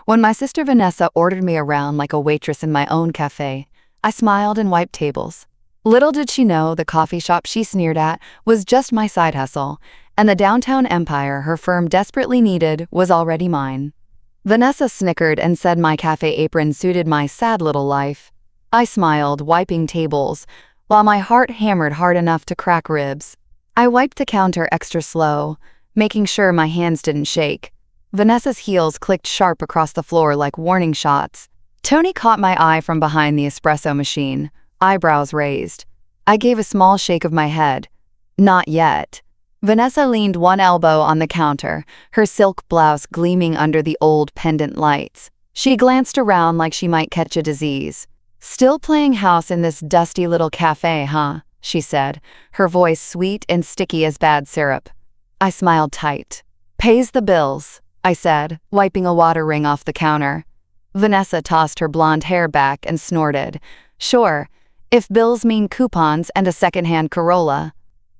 When my sister Vanessa ordered me around like a waitress in my own cafe, I smiled and wiped tables. Little did she know the coffee shop she sneered at was just my side hustle, and the downtown empire her firm desperately needed was already mine. Vanessa snickered and said my cafe apron suited my sad little life. I smiled, wiping tables, while my heart hammered hard enough to crack ribs. I wiped the counter extra slow, making sure my hands didn't shake. Vanessa's heels clicked sharp across the floor like warning shots. Tony caught my eye from behind the espresso machine, eyebrows raised. I gave a small shake of my head. Not yet. Vanessa leaned one elbow on the counter, her silk blouse gleaming under the old pendant lights. She glanced around like she might catch a disease. "Still playing house in this dusty little cafe, huh?" she said, her voice sweet and sticky as bad syrup. I smiled tight. "Pays the bills," I said, wiping a water ring off the counter. Vanessa tossed her blonde hair back and snorted. "Sure, if bills mean coupons and a second-hand Corolla."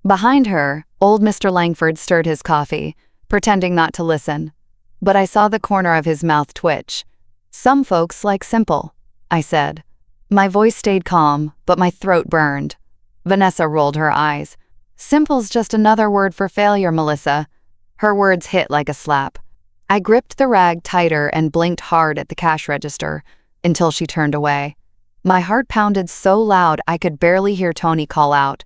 Behind her, old Mr. Langford stirred his coffee, pretending not to listen. But I saw the corner of his mouth twitch. "Some folks like simple," I said. My voice stayed calm, but my throat burned. Vanessa rolled her eyes. "Simple's just another word for failure, Melissa." Her words hit like a slap. I gripped the rag tighter and blinked hard at the cash register until she turned away. My heart pounded so loud I could barely hear Tony call out,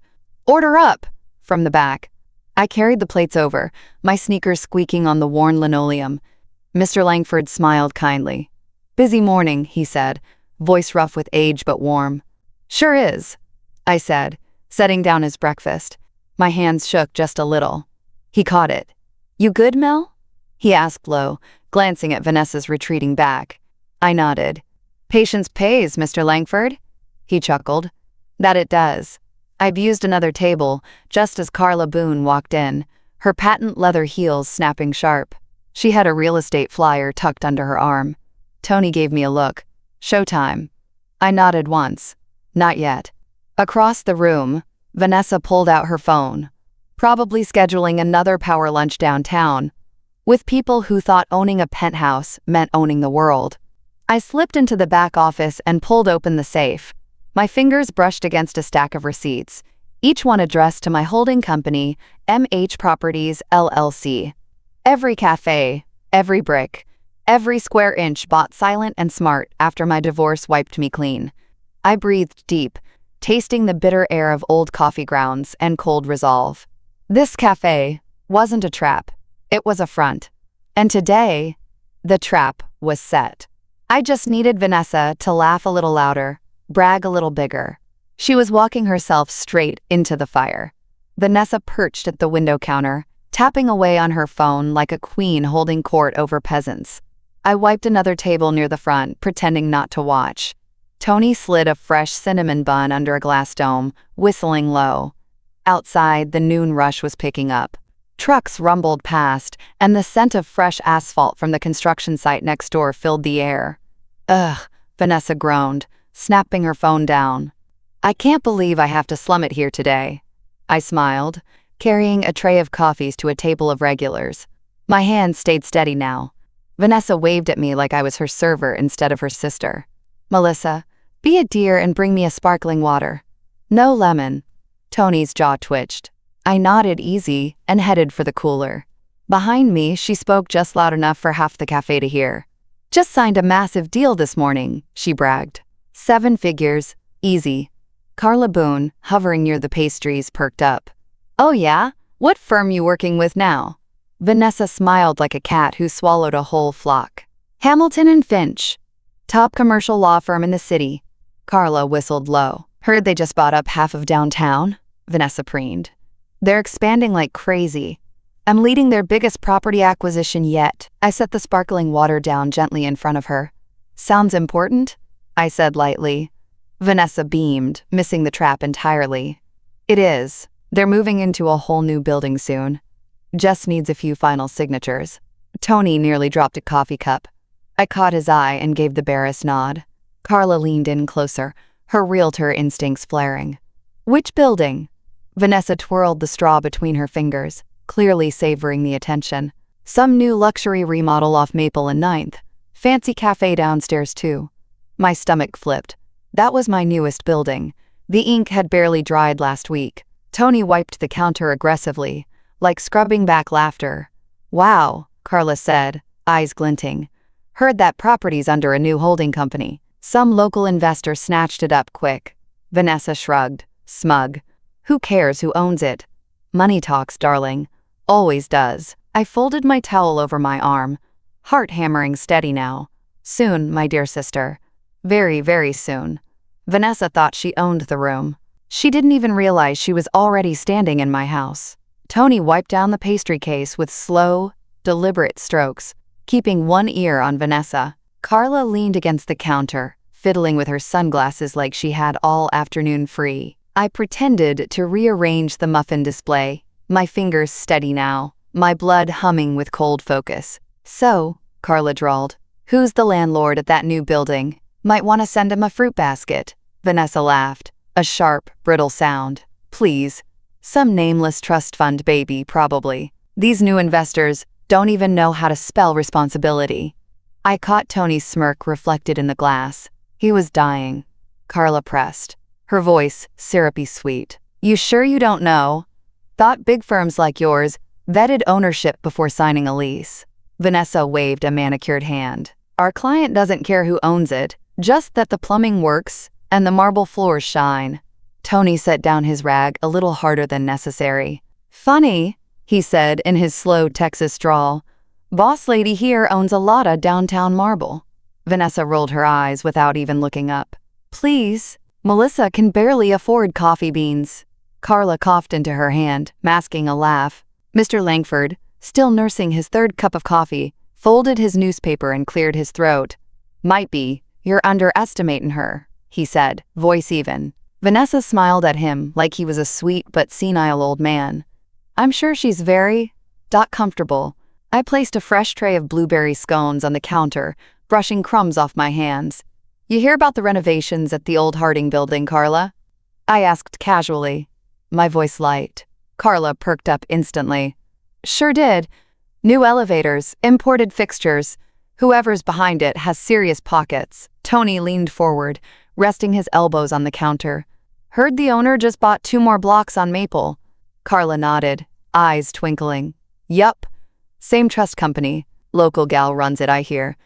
"Order up!" from the back. I carried the plates over, my sneakers squeaking on the worn linoleum. Mr. Langford smiled kindly. "Busy morning," he said, voice rough with age but warm. "Sure is," I said, setting down his breakfast. My hands shook just a little. He caught it. "You good, Mel?" he asked low, glancing at Vanessa's retreating back. I nodded. "Patience pays, Mr. Langford," he chuckled. "That it does." I abused another table just as Carla Boone walked in, her patent leather heels snapping sharp. She had a real estate flyer tucked under her arm. Tony gave me a look. "Showtime." I nodded once. "Not yet." Across the room, Vanessa pulled out her phone, probably scheduling another power lunch downtown, with people who thought owning a penthouse meant owning the world. I slipped into the back office and pulled open the safe. My fingers brushed against a stack of receipts, each one addressed to my holding company, MH Properties, LLC. Every cafe, every brick, every square inch bought silent and smart after my divorce wiped me clean. I breathed deep, tasting the bitter air of old coffee grounds and cold resolve. This cafe wasn't a trap, it was a front. And today, the trap was set. I just needed Vanessa to laugh a little louder, brag a little bigger. She was walking herself straight into the fire. Vanessa perched at the window counter, tapping away on her phone like a queen holding court over peasants. I wiped another table near the front, pretending not to watch. Tony slid a fresh cinnamon bun under a glass dome, whistling low. Outside, the noon rush was picking up. Trucks rumbled past, and the scent of fresh asphalt from the construction site next door filled the air. "Ugh," Vanessa groaned, snapping her phone down. "I can't believe I have to slum it here today." I smiled, carrying a tray of coffees to a table of regulars. My hands stayed steady now. Vanessa waved at me like I was her server instead of her sister. "Melissa, be a dear and bring me a sparkling water." "No lemon." Tony's jaw twitched. I nodded easy and headed for the cooler. Behind me, she spoke just loud enough for half the cafe to hear. "Just signed a massive deal this morning," she bragged. 7 figures, easy. Carla Boone, hovering near the pastries, perked up. "Oh yeah? What firm you working with now?" Vanessa smiled like a cat who swallowed a whole flock. "Hamilton and Finch. Top commercial law firm in the city." Carla whistled low. "Heard they just bought up half of downtown," Vanessa preened. "They're expanding like crazy. I'm leading their biggest property acquisition yet." I set the sparkling water down gently in front of her. "Sounds important?" I said lightly. Vanessa beamed, missing the trap entirely. "It is. They're moving into a whole new building soon. Just needs a few final signatures." Tony nearly dropped a coffee cup. I caught his eye and gave the barest nod. Carla leaned in closer, her realtor instincts flaring. "Which building?" Vanessa twirled the straw between her fingers, clearly savoring the attention. "Some new luxury remodel off Maple and Ninth. Fancy cafe downstairs too. My stomach flipped. That was my newest building. The ink had barely dried last week. Tony wiped the counter aggressively, like scrubbing back laughter. Wow, Carla said, eyes glinting. Heard that property's under a new holding company. Some local investor snatched it up quick. Vanessa shrugged, smug. Who cares who owns it? Money talks, darling. Always does. I folded my towel over my arm. Heart hammering steady now. Soon, my dear sister. Very, very soon. Vanessa thought she owned the room. She didn't even realize she was already standing in my house. Tony wiped down the pastry case with slow, deliberate strokes, keeping one ear on Vanessa. Carla leaned against the counter, fiddling with her sunglasses like she had all afternoon free. I pretended to rearrange the muffin display, my fingers steady now, my blood humming with cold focus. So, Carla drawled, who's the landlord at that new building? Might want to send him a fruit basket. Vanessa laughed, a sharp, brittle sound. Please. Some nameless trust fund baby, probably. These new investors don't even know how to spell responsibility. I caught Tony's smirk reflected in the glass. He was dying. Carla pressed, her voice syrupy sweet. You sure you don't know? Thought big firms like yours vetted ownership before signing a lease. Vanessa waved a manicured hand. Our client doesn't care who owns it, just that the plumbing works and the marble floors shine. Tony set down his rag a little harder than necessary. Funny, he said in his slow Texas drawl. Boss lady here owns a lot of downtown marble. Vanessa rolled her eyes without even looking up. Please, Melissa can barely afford coffee beans. Carla coughed into her hand, masking a laugh. Mr. Langford, still nursing his third cup of coffee, folded his newspaper and cleared his throat. Might be, you're underestimating her, he said, voice even. Vanessa smiled at him like he was a sweet but senile old man. I'm sure she's very comfortable. I placed a fresh tray of blueberry scones on the counter, brushing crumbs off my hands. You hear about the renovations at the old Harding building, Carla? I asked casually, my voice light. Carla perked up instantly. Sure did. New elevators, imported fixtures. Whoever's behind it has serious pockets. Tony leaned forward, resting his elbows on the counter. Heard the owner just bought 2 more blocks on Maple. Carla nodded, eyes twinkling. Yup. Same trust company. Local gal runs it, I hear.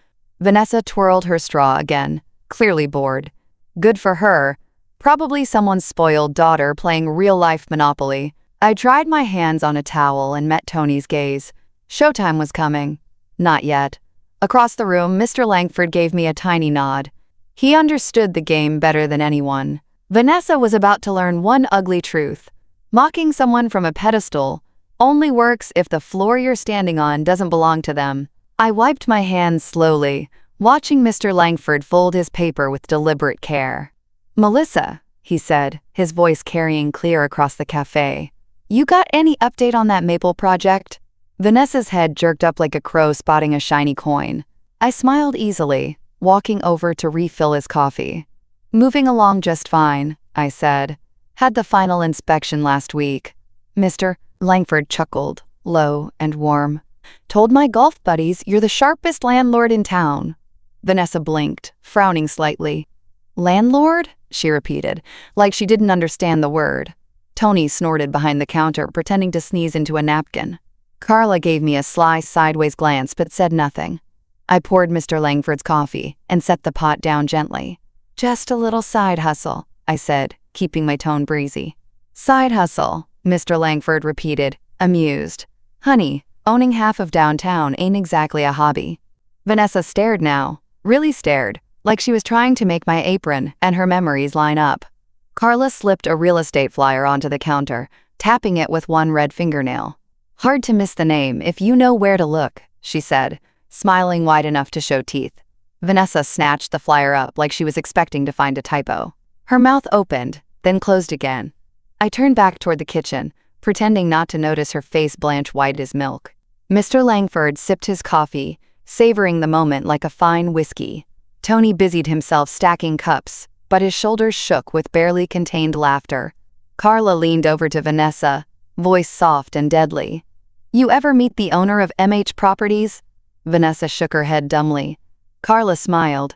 Vanessa twirled her straw again, clearly bored. Good for her. Probably someone's spoiled daughter playing real-life Monopoly. I dried my hands on a towel and met Tony's gaze. Showtime was coming. Not yet. Across the room, Mr. Langford gave me a tiny nod. He understood the game better than anyone. Vanessa was about to learn one ugly truth. Mocking someone from a pedestal only works if the floor you're standing on doesn't belong to them. I wiped my hands slowly, watching Mr. Langford fold his paper with deliberate care. Melissa, he said, his voice carrying clear across the cafe. You got any update on that Maple project? Vanessa's head jerked up like a crow spotting a shiny coin. I smiled easily, walking over to refill his coffee. Moving along just fine, I said. Had the final inspection last week. Mr. Langford chuckled, low and warm. Told my golf buddies you're the sharpest landlord in town. Vanessa blinked, frowning slightly. Landlord? She repeated, like she didn't understand the word. Tony snorted behind the counter, pretending to sneeze into a napkin. Carla gave me a sly sideways glance but said nothing. I poured Mr. Langford's coffee and set the pot down gently. Just a little side hustle, I said, keeping my tone breezy. Side hustle, Mr. Langford repeated, amused. Honey, owning half of downtown ain't exactly a hobby. Vanessa stared now, really stared, like she was trying to make my apron and her memories line up. Carla slipped a real estate flyer onto the counter, tapping it with one red fingernail. Hard to miss the name if you know where to look, she said, smiling wide enough to show teeth. Vanessa snatched the flyer up like she was expecting to find a typo. Her mouth opened, then closed again. I turned back toward the kitchen, pretending not to notice her face blanch white as milk. Mr. Langford sipped his coffee, savoring the moment like a fine whiskey. Tony busied himself stacking cups, but his shoulders shook with barely contained laughter. Carla leaned over to Vanessa, voice soft and deadly. You ever meet the owner of MH Properties? Vanessa shook her head dumbly. Carla smiled.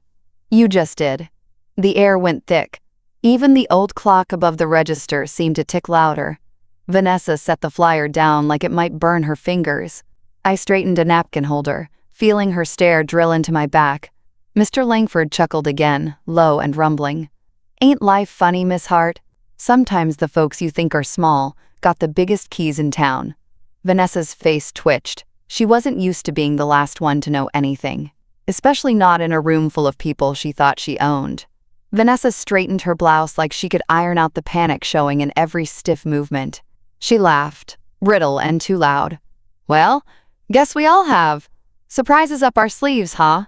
You just did. The air went thick. Even the old clock above the register seemed to tick louder. Vanessa set the flyer down like it might burn her fingers. I straightened a napkin holder, feeling her stare drill into my back. Mr. Langford chuckled again, low and rumbling. Ain't life funny, Miss Hart? Sometimes the folks you think are small got the biggest keys in town. Vanessa's face twitched. She wasn't used to being the last one to know anything, especially not in a room full of people she thought she owned. Vanessa straightened her blouse like she could iron out the panic showing in every stiff movement. She laughed, brittle and too loud. Well, guess we all have. Surprises up our sleeves, huh?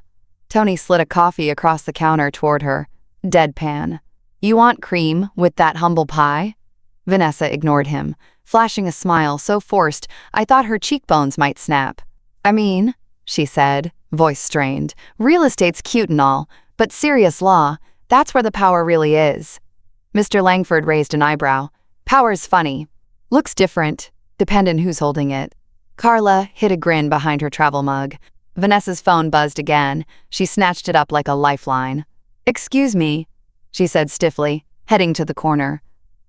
Tony slid a coffee across the counter toward her, deadpan. You want cream with that humble pie? Vanessa ignored him, flashing a smile so forced I thought her cheekbones might snap. I mean, she said, voice strained, real estate's cute and all, but serious law, that's where the power really is. Mr. Langford raised an eyebrow. Power's funny. Looks different, depending who's holding it. Carla hid a grin behind her travel mug. Vanessa's phone buzzed again. She snatched it up like a lifeline. Excuse me, she said stiffly, heading to the corner.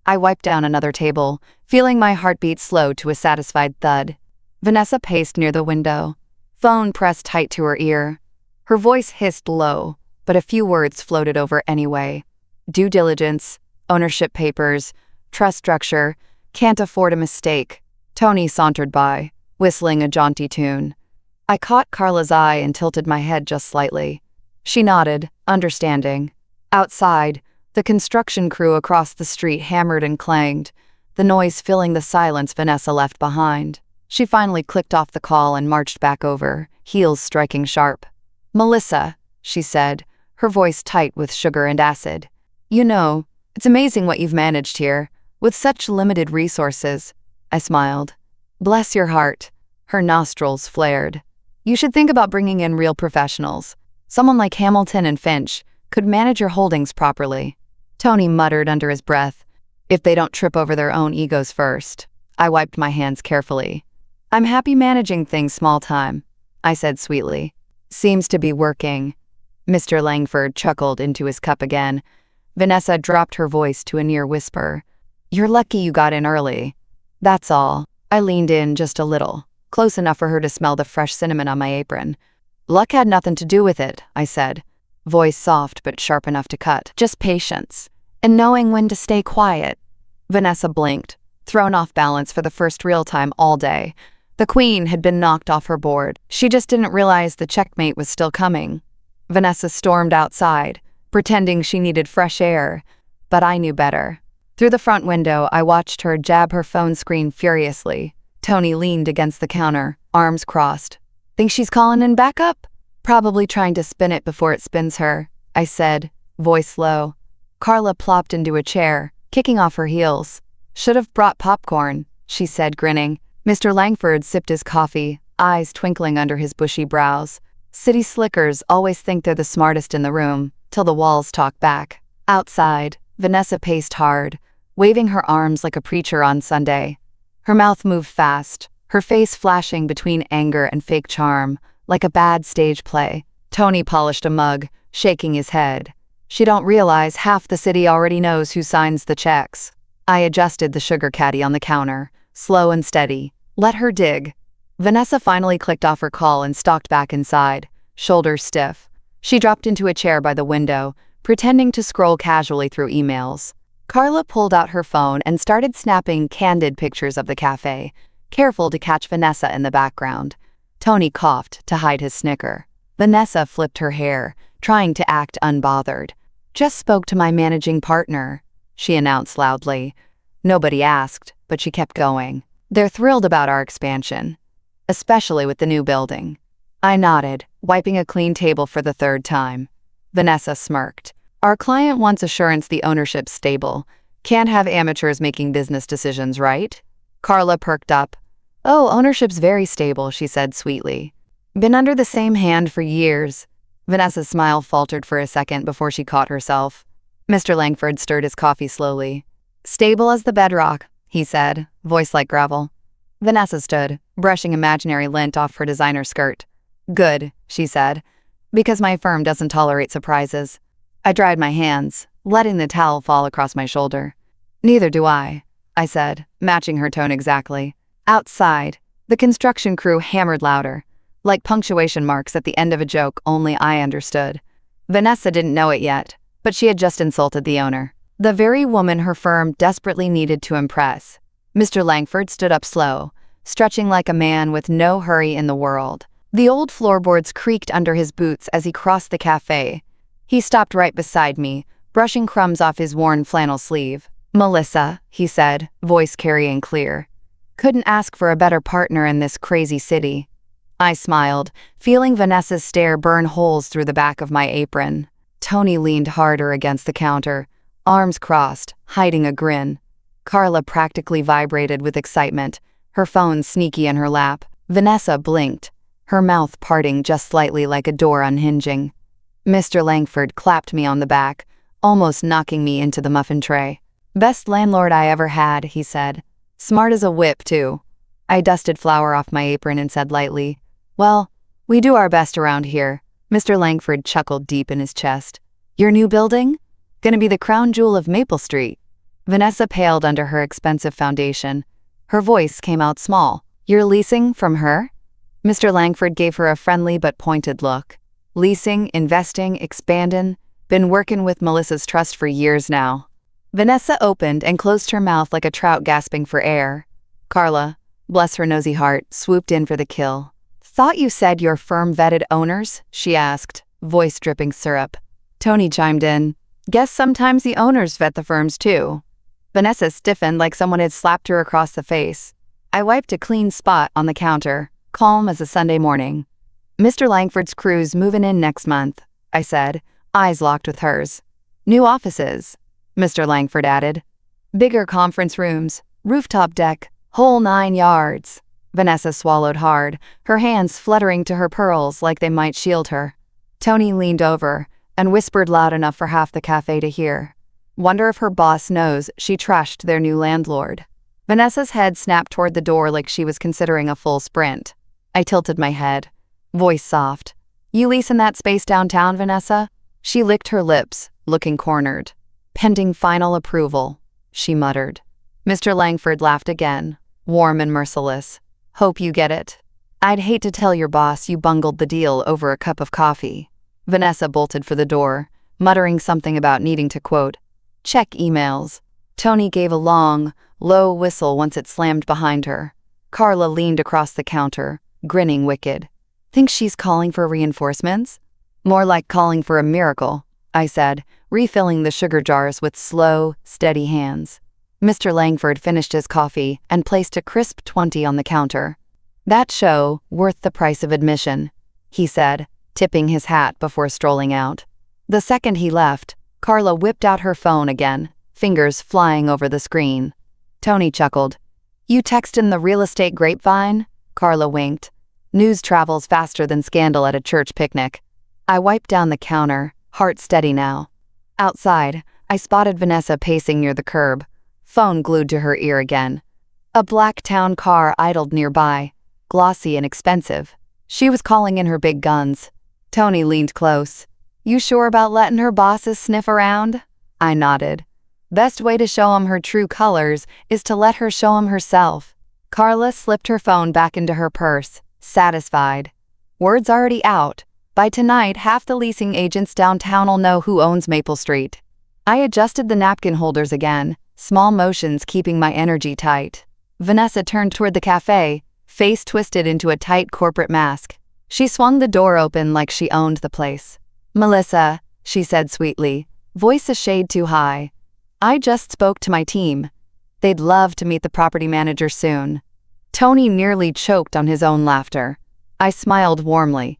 I wiped down another table, feeling my heartbeat slow to a satisfied thud. Vanessa paced near the window, phone pressed tight to her ear. Her voice hissed low, but a few words floated over anyway. Due diligence, ownership papers, trust structure, can't afford a mistake. Tony sauntered by, whistling a jaunty tune. I caught Carla's eye and tilted my head just slightly. She nodded, understanding. Outside, the construction crew across the street hammered and clanged, the noise filling the silence Vanessa left behind. She finally clicked off the call and marched back over, heels striking sharp. Melissa, she said, her voice tight with sugar and acid. You know, it's amazing what you've managed here, with such limited resources. I smiled. Bless your heart. Her nostrils flared. You should think about bringing in real professionals. Someone like Hamilton and Finch could manage your holdings properly. Tony muttered under his breath, if they don't trip over their own egos first. I wiped my hands carefully. I'm happy managing things small time, I said sweetly. Seems to be working. Mr. Langford chuckled into his cup again. Vanessa dropped her voice to a near whisper. You're lucky you got in early. That's all. I leaned in just a little, close enough for her to smell the fresh cinnamon on my apron. Luck had nothing to do with it, I said, voice soft but sharp enough to cut. Just patience, and knowing when to stay quiet. Vanessa blinked, thrown off balance for the first real time all day. The queen had been knocked off her board. She just didn't realize the checkmate was still coming. Vanessa stormed outside, pretending she needed fresh air, but I knew better. Through the front window, I watched her jab her phone screen furiously. Tony leaned against the counter, arms crossed. Think she's calling in backup? Probably trying to spin it before it spins her, I said, voice low. Carla plopped into a chair, kicking off her heels. Should have brought popcorn, she said, grinning. Mr. Langford sipped his coffee, eyes twinkling under his bushy brows. City slickers always think they're the smartest in the room, till the walls talk back. Outside, Vanessa paced hard, waving her arms like a preacher on Sunday. Her mouth moved fast, her face flashing between anger and fake charm, like a bad stage play. Tony polished a mug, shaking his head. She don't realize half the city already knows who signs the checks. I adjusted the sugar caddy on the counter, slow and steady. Let her dig. Vanessa finally clicked off her call and stalked back inside, shoulders stiff. She dropped into a chair by the window, pretending to scroll casually through emails. Carla pulled out her phone and started snapping candid pictures of the cafe, careful to catch Vanessa in the background. Tony coughed to hide his snicker. Vanessa flipped her hair, trying to act unbothered. Just spoke to my managing partner, she announced loudly. Nobody asked, but she kept going. They're thrilled about our expansion, especially with the new building. I nodded, wiping a clean table for the third time. Vanessa smirked. Our client wants assurance the ownership's stable. Can't have amateurs making business decisions, right? Carla perked up. Oh, ownership's very stable, she said sweetly. Been under the same hand for years. Vanessa's smile faltered for a second before she caught herself. Mr. Langford stirred his coffee slowly. Stable as the bedrock, he said, voice like gravel. Vanessa stood, brushing imaginary lint off her designer skirt. Good, she said. Because my firm doesn't tolerate surprises. I dried my hands, letting the towel fall across my shoulder. Neither do I said, matching her tone exactly. Outside, the construction crew hammered louder, like punctuation marks at the end of a joke only I understood. Vanessa didn't know it yet, but she had just insulted the owner, the very woman her firm desperately needed to impress. Mr. Langford stood up slow, stretching like a man with no hurry in the world. The old floorboards creaked under his boots as he crossed the cafe. He stopped right beside me, brushing crumbs off his worn flannel sleeve. "Melissa," he said, voice carrying clear. "Couldn't ask for a better partner in this crazy city." I smiled, feeling Vanessa's stare burn holes through the back of my apron. Tony leaned harder against the counter, arms crossed, hiding a grin. Carla practically vibrated with excitement, her phone sneaky in her lap. Vanessa blinked, her mouth parting just slightly like a door unhinging. Mr. Langford clapped me on the back, almost knocking me into the muffin tray. "Best landlord I ever had," he said. "Smart as a whip, too." I dusted flour off my apron and said lightly, "Well, we do our best around here." Mr. Langford chuckled deep in his chest. "Your new building? Gonna be the crown jewel of Maple Street." Vanessa paled under her expensive foundation. Her voice came out small. "You're leasing from her?" Mr. Langford gave her a friendly but pointed look. "Leasing, investing, expandin'. Been workin' with Melissa's trust for years now." Vanessa opened and closed her mouth like a trout gasping for air. Carla, bless her nosy heart, swooped in for the kill. "Thought you said your firm vetted owners?" she asked, voice dripping syrup. Tony chimed in. "Guess sometimes the owners vet the firms too." Vanessa stiffened like someone had slapped her across the face. I wiped a clean spot on the counter, calm as a Sunday morning. "Mr. Langford's crew's moving in next month," I said, eyes locked with hers. "New offices," Mr. Langford added. "Bigger conference rooms, rooftop deck, whole 9 yards." Vanessa swallowed hard, her hands fluttering to her pearls like they might shield her. Tony leaned over and whispered loud enough for half the cafe to hear. "Wonder if her boss knows she trashed their new landlord." Vanessa's head snapped toward the door like she was considering a full sprint. I tilted my head, voice soft. "You leasing that space downtown, Vanessa?" She licked her lips, looking cornered. "Pending final approval," she muttered. Mr. Langford laughed again, warm and merciless. "Hope you get it. I'd hate to tell your boss you bungled the deal over a cup of coffee." Vanessa bolted for the door, muttering something about needing to, quote, "check emails." Tony gave a long, low whistle once it slammed behind her. Carla leaned across the counter, grinning wicked. "Think she's calling for reinforcements?" "More like calling for a miracle," I said, refilling the sugar jars with slow, steady hands. Mr. Langford finished his coffee and placed a crisp 20 on the counter. "That show, worth the price of admission," he said, tipping his hat before strolling out. The second he left, Carla whipped out her phone again, fingers flying over the screen. Tony chuckled. "You textin' the real estate grapevine?" Carla winked. "News travels faster than scandal at a church picnic." I wiped down the counter, heart steady now. Outside, I spotted Vanessa pacing near the curb, phone glued to her ear again. A black town car idled nearby, glossy and expensive. She was calling in her big guns. Tony leaned close. "You sure about letting her bosses sniff around?" I nodded. "Best way to show 'em her true colors is to let her show 'em herself." Carla slipped her phone back into her purse, satisfied. "Word's already out. By tonight, half the leasing agents downtown'll know who owns Maple Street." I adjusted the napkin holders again, small motions keeping my energy tight. Vanessa turned toward the cafe, face twisted into a tight corporate mask. She swung the door open like she owned the place. "Melissa," she said sweetly, voice a shade too high. "I just spoke to my team. They'd love to meet the property manager soon." Tony nearly choked on his own laughter. I smiled warmly.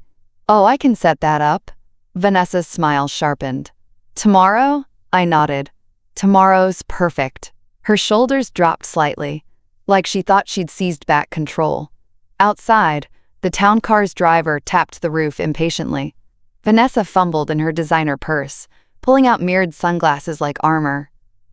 "Oh, I can set that up." Vanessa's smile sharpened. "Tomorrow?" I nodded. "Tomorrow's perfect." Her shoulders dropped slightly, like she thought she'd seized back control. Outside, the town car's driver tapped the roof impatiently. Vanessa fumbled in her designer purse, pulling out mirrored sunglasses like armor.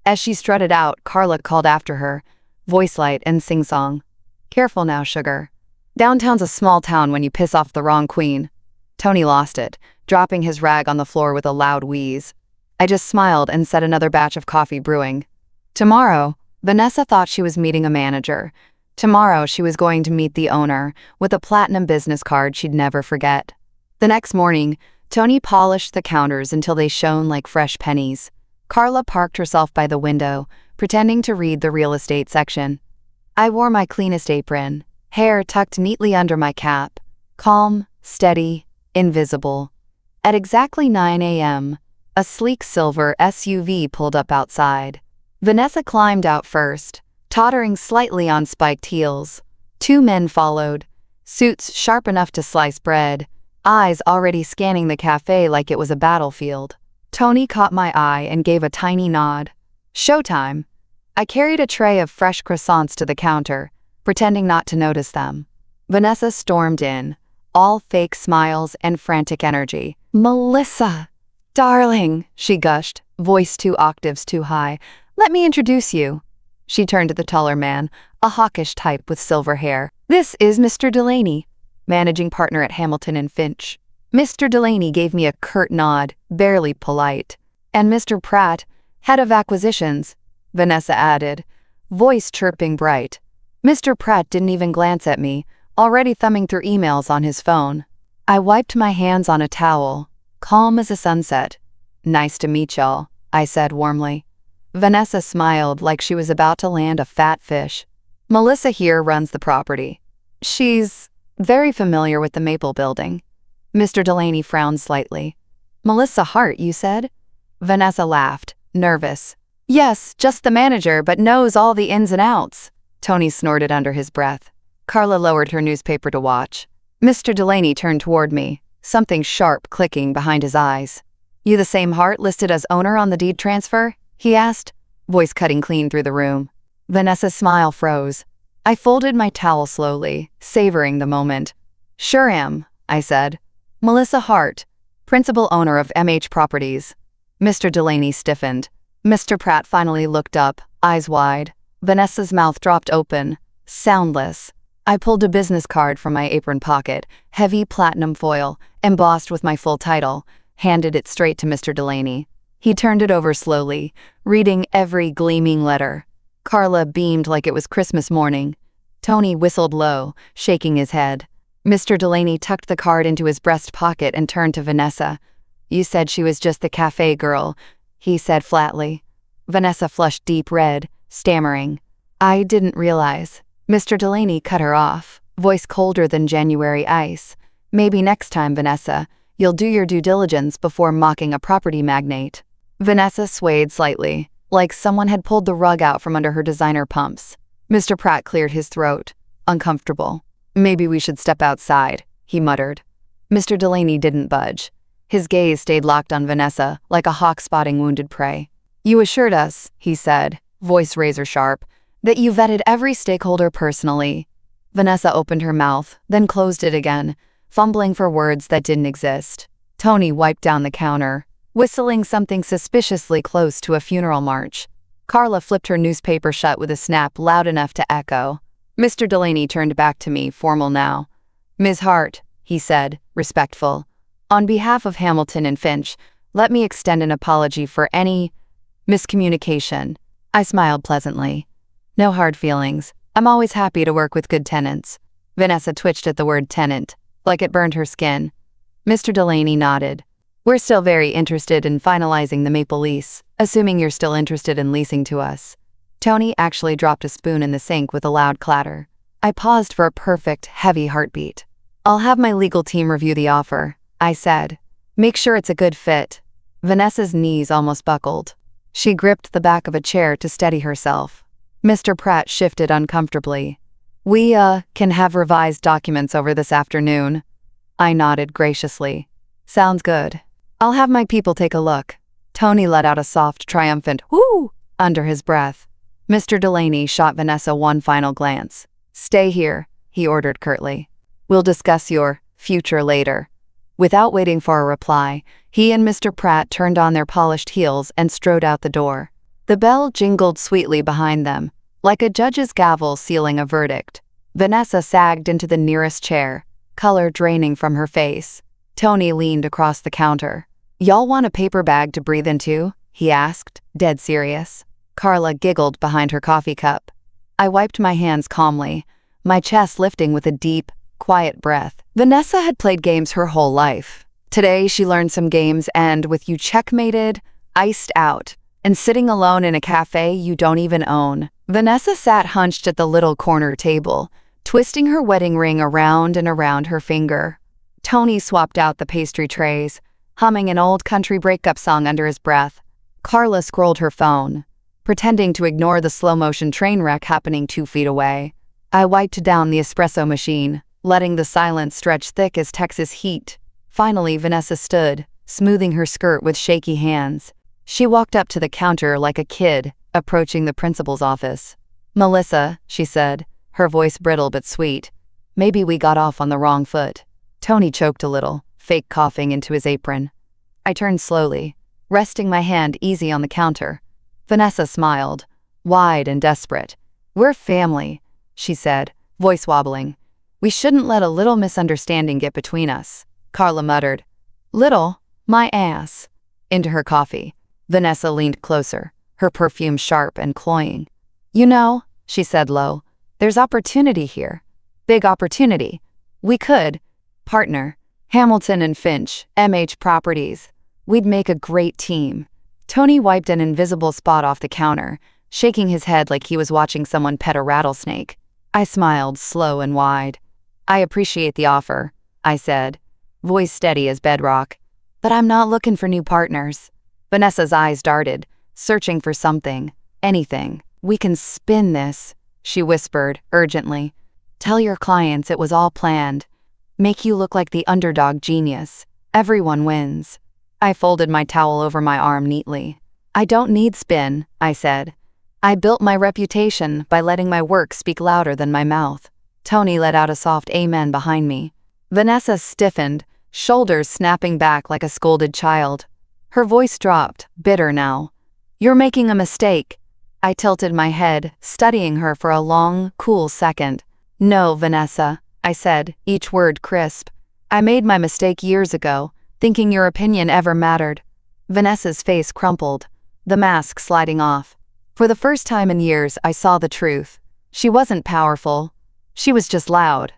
As she strutted out, Carla called after her, voice light and sing-song. "Careful now, sugar. Downtown's a small town when you piss off the wrong queen." Tony lost it, dropping his rag on the floor with a loud wheeze. I just smiled and set another batch of coffee brewing. Tomorrow, Vanessa thought she was meeting a manager. Tomorrow, she was going to meet the owner, with a platinum business card she'd never forget. The next morning, Tony polished the counters until they shone like fresh pennies. Carla parked herself by the window, pretending to read the real estate section. I wore my cleanest apron, hair tucked neatly under my cap, calm, steady, invisible. At exactly 9 a.m., a sleek silver SUV pulled up outside. Vanessa climbed out first, tottering slightly on spiked heels. 2 men followed, suits sharp enough to slice bread, eyes already scanning the cafe like it was a battlefield. Tony caught my eye and gave a tiny nod. Showtime. I carried a tray of fresh croissants to the counter, pretending not to notice them. Vanessa stormed in, all fake smiles and frantic energy. "Melissa! Darling," she gushed, voice 2 octaves too high. "Let me introduce you." She turned to the taller man, a hawkish type with silver hair. "This is Mr. Delaney, managing partner at Hamilton and Finch." Mr. Delaney gave me a curt nod, barely polite. "And Mr. Pratt, head of acquisitions," Vanessa added, voice chirping bright. Mr. Pratt didn't even glance at me, already thumbing through emails on his phone. I wiped my hands on a towel, calm as a sunset. "Nice to meet y'all," I said warmly. Vanessa smiled like she was about to land a fat fish. "Melissa here runs the property. She's very familiar with the Maple Building." Mr. Delaney frowned slightly. "Melissa Hart, you said?" Vanessa laughed, nervous. "Yes, just the manager, but knows all the ins and outs." Tony snorted under his breath. Carla lowered her newspaper to watch. Mr. Delaney turned toward me, something sharp clicking behind his eyes. "You the same Hart listed as owner on the deed transfer?" he asked, voice cutting clean through the room. Vanessa's smile froze. I folded my towel slowly, savoring the moment. "Sure am," I said. "Melissa Hart, principal owner of MH Properties." Mr. Delaney stiffened. Mr. Pratt finally looked up, eyes wide. Vanessa's mouth dropped open, soundless. I pulled a business card from my apron pocket, heavy platinum foil, embossed with my full title, handed it straight to Mr. Delaney. He turned it over slowly, reading every gleaming letter. Carla beamed like it was Christmas morning. Tony whistled low, shaking his head. Mr. Delaney tucked the card into his breast pocket and turned to Vanessa. "You said she was just the cafe girl," he said flatly. Vanessa flushed deep red, stammering. "I didn't realize." Mr. Delaney cut her off, voice colder than January ice. "Maybe next time, Vanessa, you'll do your due diligence before mocking a property magnate." Vanessa swayed slightly, like someone had pulled the rug out from under her designer pumps. Mr. Pratt cleared his throat, uncomfortable. "Maybe we should step outside," he muttered. Mr. Delaney didn't budge. His gaze stayed locked on Vanessa, like a hawk spotting wounded prey. "You assured us," he said, voice razor sharp, "that you vetted every stakeholder personally." Vanessa opened her mouth, then closed it again, fumbling for words that didn't exist. Tony wiped down the counter, whistling something suspiciously close to a funeral march. Carla flipped her newspaper shut with a snap loud enough to echo. Mr. Delaney turned back to me, formal now. "Ms. Hart," he said, respectful, "on behalf of Hamilton and Finch, let me extend an apology for any miscommunication." I smiled pleasantly. "No hard feelings. I'm always happy to work with good tenants." Vanessa twitched at the word tenant, like it burned her skin. Mr. Delaney nodded. "We're still very interested in finalizing the Maple lease, assuming you're still interested in leasing to us." Tony actually dropped a spoon in the sink with a loud clatter. I paused for a perfect, heavy heartbeat. "I'll have my legal team review the offer," I said. "Make sure it's a good fit." Vanessa's knees almost buckled. She gripped the back of a chair to steady herself. Mr. Pratt shifted uncomfortably. "We, can have revised documents over this afternoon." I nodded graciously. "Sounds good. I'll have my people take a look." Tony let out a soft, triumphant "whoo" under his breath. Mr. Delaney shot Vanessa one final glance. "Stay here," he ordered curtly. "We'll discuss your future later." Without waiting for a reply, he and Mr. Pratt turned on their polished heels and strode out the door. The bell jingled sweetly behind them, like a judge's gavel sealing a verdict. Vanessa sagged into the nearest chair, color draining from her face. Tony leaned across the counter. "Y'all want a paper bag to breathe into?" he asked, dead serious. Carla giggled behind her coffee cup. I wiped my hands calmly, my chest lifting with a deep, quiet breath. Vanessa had played games her whole life. Today she learned some games end with you checkmated, iced out, and sitting alone in a cafe you don't even own. Vanessa sat hunched at the little corner table, twisting her wedding ring around and around her finger. Tony swapped out the pastry trays, humming an old country breakup song under his breath. Carla scrolled her phone, pretending to ignore the slow-motion train wreck happening 2 feet away. I wiped down the espresso machine, letting the silence stretch thick as Texas heat. Finally, Vanessa stood, smoothing her skirt with shaky hands. She walked up to the counter like a kid, approaching the principal's office. "Melissa," she said, her voice brittle but sweet, "maybe we got off on the wrong foot." Tony choked a little, fake coughing into his apron. I turned slowly, resting my hand easy on the counter. Vanessa smiled, wide and desperate. "We're family," she said, voice wobbling. "We shouldn't let a little misunderstanding get between us." Carla muttered, "Little? My ass," into her coffee. Vanessa leaned closer, her perfume sharp and cloying. "You know," she said low, "there's opportunity here. Big opportunity. We could partner. Hamilton and Finch, MH Properties. We'd make a great team." Tony wiped an invisible spot off the counter, shaking his head like he was watching someone pet a rattlesnake. I smiled, slow and wide. "I appreciate the offer," I said, voice steady as bedrock. "But I'm not looking for new partners." Vanessa's eyes darted, searching for something, anything. "We can spin this," she whispered, urgently. "Tell your clients it was all planned. Make you look like the underdog genius. Everyone wins." I folded my towel over my arm neatly. "I don't need spin," I said. "I built my reputation by letting my work speak louder than my mouth." Tony let out a soft amen behind me. Vanessa stiffened, shoulders snapping back like a scolded child. Her voice dropped, bitter now. "You're making a mistake." I tilted my head, studying her for a long, cool second. "No, Vanessa," I said, each word crisp. "I made my mistake years ago, thinking your opinion ever mattered." Vanessa's face crumpled, the mask sliding off. For the first time in years, I saw the truth. She wasn't powerful. She was just loud.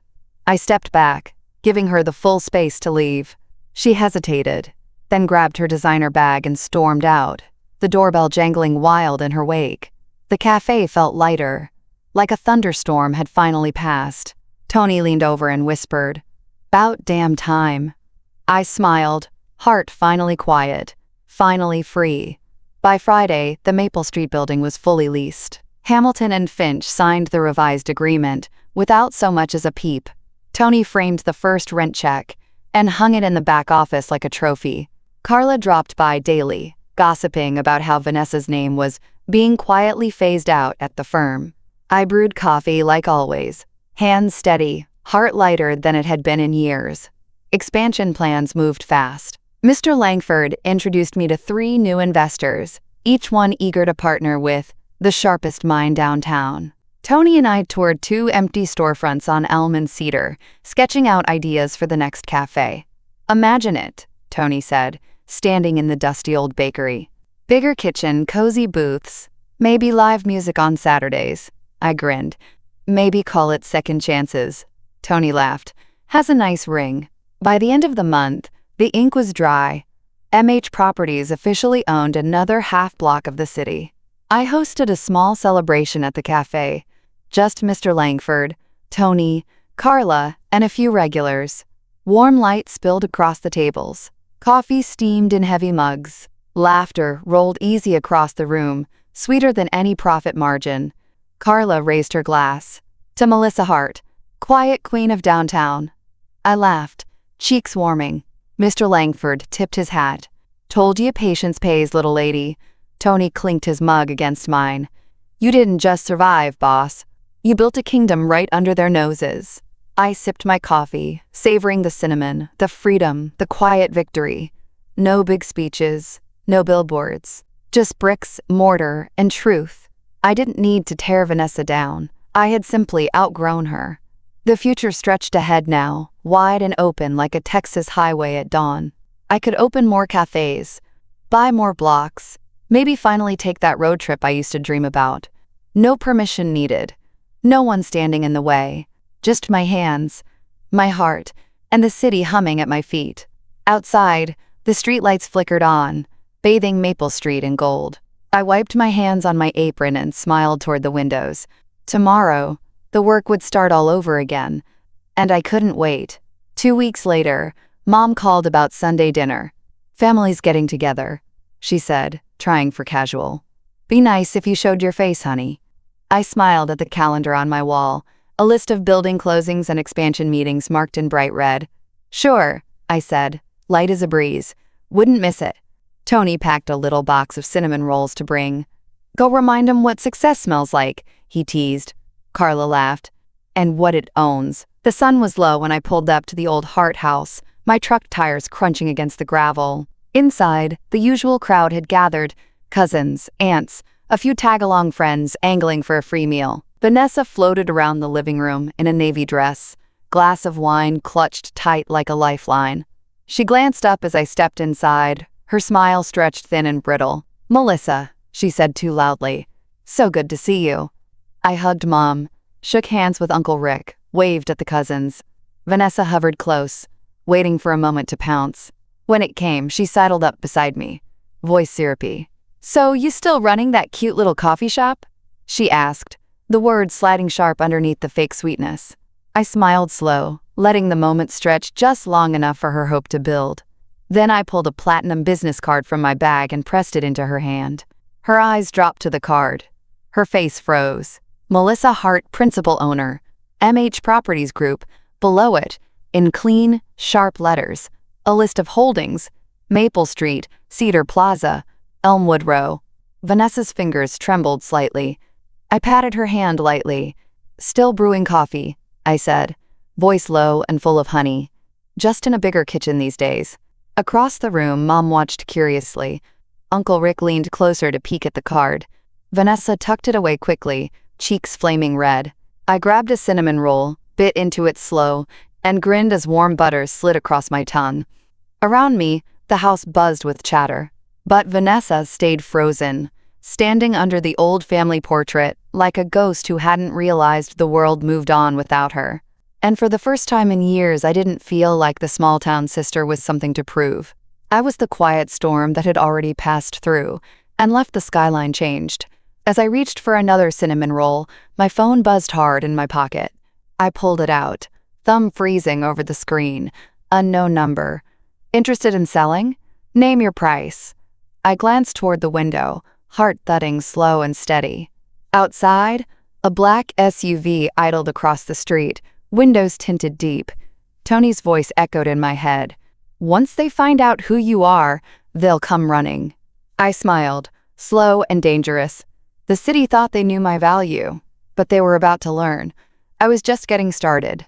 I stepped back, giving her the full space to leave. She hesitated, then grabbed her designer bag and stormed out, the doorbell jangling wild in her wake. The cafe felt lighter, like a thunderstorm had finally passed. Tony leaned over and whispered, "'Bout damn time." I smiled, heart finally quiet, finally free. By Friday, the Maple Street building was fully leased. Hamilton and Finch signed the revised agreement, without so much as a peep. Tony framed the first rent check and hung it in the back office like a trophy. Carla dropped by daily, gossiping about how Vanessa's name was being quietly phased out at the firm. I brewed coffee like always, hands steady, heart lighter than it had been in years. Expansion plans moved fast. Mr. Langford introduced me to 3 new investors, each one eager to partner with the sharpest mind downtown. Tony and I toured 2 empty storefronts on Elm and Cedar, sketching out ideas for the next cafe. "Imagine it," Tony said, standing in the dusty old bakery. "Bigger kitchen, cozy booths, maybe live music on Saturdays." I grinned. "Maybe call it Second Chances." Tony laughed. "Has a nice ring." By the end of the month, the ink was dry. MH Properties officially owned another half block of the city. I hosted a small celebration at the cafe. Just Mr. Langford, Tony, Carla, and a few regulars. Warm light spilled across the tables. Coffee steamed in heavy mugs. Laughter rolled easy across the room, sweeter than any profit margin. Carla raised her glass. "To Melissa Hart, quiet queen of downtown." I laughed, cheeks warming. Mr. Langford tipped his hat. "Told you patience pays, little lady." Tony clinked his mug against mine. "You didn't just survive, boss. You built a kingdom right under their noses." I sipped my coffee, savoring the cinnamon, the freedom, the quiet victory. No big speeches, no billboards. Just bricks, mortar, and truth. I didn't need to tear Vanessa down. I had simply outgrown her. The future stretched ahead now, wide and open like a Texas highway at dawn. I could open more cafes, buy more blocks, maybe finally take that road trip I used to dream about. No permission needed. No one standing in the way. Just my hands, my heart, and the city humming at my feet. Outside, the streetlights flickered on, bathing Maple Street in gold. I wiped my hands on my apron and smiled toward the windows. Tomorrow, the work would start all over again. And I couldn't wait. 2 weeks later, Mom called about Sunday dinner. "Family's getting together," she said, trying for casual. "Be nice if you showed your face, honey." I smiled at the calendar on my wall, a list of building closings and expansion meetings marked in bright red. "Sure," I said, light as a breeze. "Wouldn't miss it." Tony packed a little box of cinnamon rolls to bring. "Go remind 'em what success smells like," he teased. Carla laughed. "And what it owns." The sun was low when I pulled up to the old Hart house, my truck tires crunching against the gravel. Inside, the usual crowd had gathered: cousins, aunts, a few tag-along friends angling for a free meal. Vanessa floated around the living room in a navy dress, glass of wine clutched tight like a lifeline. She glanced up as I stepped inside, her smile stretched thin and brittle. "Melissa," she said too loudly. "So good to see you." I hugged Mom, shook hands with Uncle Rick, waved at the cousins. Vanessa hovered close, waiting for a moment to pounce. When it came, she sidled up beside me, voice syrupy. "So you still running that cute little coffee shop?" she asked, the words sliding sharp underneath the fake sweetness. I smiled slow, letting the moment stretch just long enough for her hope to build. Then I pulled a platinum business card from my bag and pressed it into her hand. Her eyes dropped to the card. Her face froze. Melissa Hart, principal owner, MH Properties Group. Below it, in clean, sharp letters, a list of holdings: Maple Street, Cedar Plaza, Elmwood Row. Vanessa's fingers trembled slightly. I patted her hand lightly. "Still brewing coffee," I said, voice low and full of honey. "Just in a bigger kitchen these days." Across the room, Mom watched curiously. Uncle Rick leaned closer to peek at the card. Vanessa tucked it away quickly, cheeks flaming red. I grabbed a cinnamon roll, bit into it slow, and grinned as warm butter slid across my tongue. Around me, the house buzzed with chatter. But Vanessa stayed frozen, standing under the old family portrait like a ghost who hadn't realized the world moved on without her. And for the first time in years, I didn't feel like the small-town sister with something to prove. I was the quiet storm that had already passed through and left the skyline changed. As I reached for another cinnamon roll, my phone buzzed hard in my pocket. I pulled it out, thumb freezing over the screen. Unknown number. "Interested in selling? Name your price." I glanced toward the window, heart thudding slow and steady. Outside, a black SUV idled across the street, windows tinted deep. Tony's voice echoed in my head. "Once they find out who you are, they'll come running." I smiled, slow and dangerous. The city thought they knew my value, but they were about to learn. I was just getting started.